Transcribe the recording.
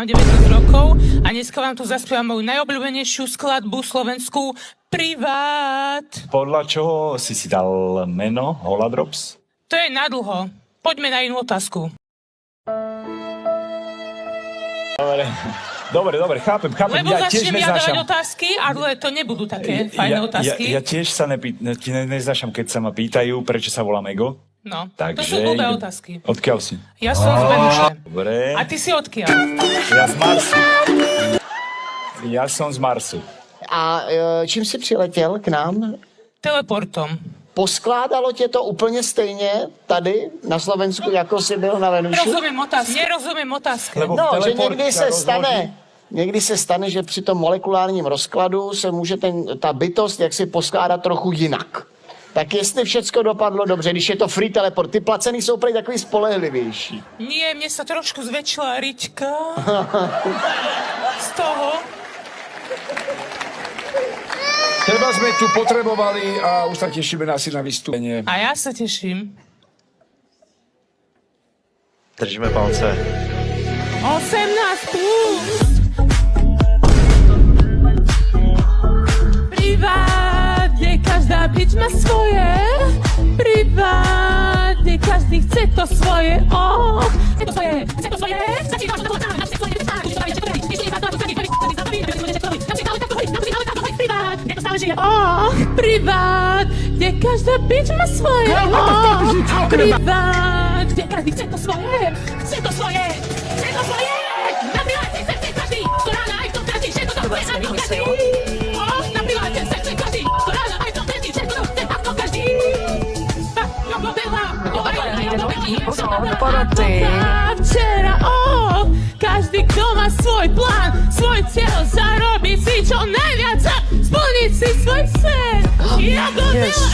Mám 19 rokov a dneska vám tu zaspievam moju najobľúbenejšiu skladbu slovenskú Privát. Podľa čoho si dal meno Holadrops? To je nadlho. Poďme na inú otázku. Dobre, chápem. Lebo Ja tiež začnem ja dávať neznášam. otázky, ale to nebudú také fajné otázky. Ja tiež sa neznášam, keď sa ma pýtajú, prečo sa volám Ego. No, Takže to sú blbé otázky. Odkiaľ si? Ja som z Venuše. Dobre. A ty si odkiaľ? Ja z Marsu. Ja som z Marsu. A čím jsi přiletěl k nám? Teleportom. Poskládalo tě to úplně stejně tady na Slovensku, jako jsi byl na Venuši? Nerozumiem otázke. Lebo No, že teleport někdy se stane, že při tom molekulárním rozkladu se může ta bytost jaksi poskládat trochu jinak. Tak jestli všecko dopadlo dobře, když je to free teleport, ty placený jsou prý takový spolehlivější. Nie, mne sa trošku zväčšila rička. Z toho. Teba sme tu potrebovali a už sa tešíme asi na vystúpenie. A ja sa teším. Držíme palce. 18 plus. Privát, kde každá bič má svoje. Privát, kde každý chce to svoje. Chce to svoje. Začíná to tam, chce svoje. Privát, kde každá bič má svoje. Privát, kde každý chce to svoje. Chce to svoje. Napríklad chce každý, to rána aj v tom každý, všetko to chce ako každý. Napríklad chce každý, to rána aj v tom každý, všetko to chce ako každý. Včera, každý, kto má svoj plán, svoj cieľ, zarobiť si čo najviac a splniť si svoj sen. Ja go veľa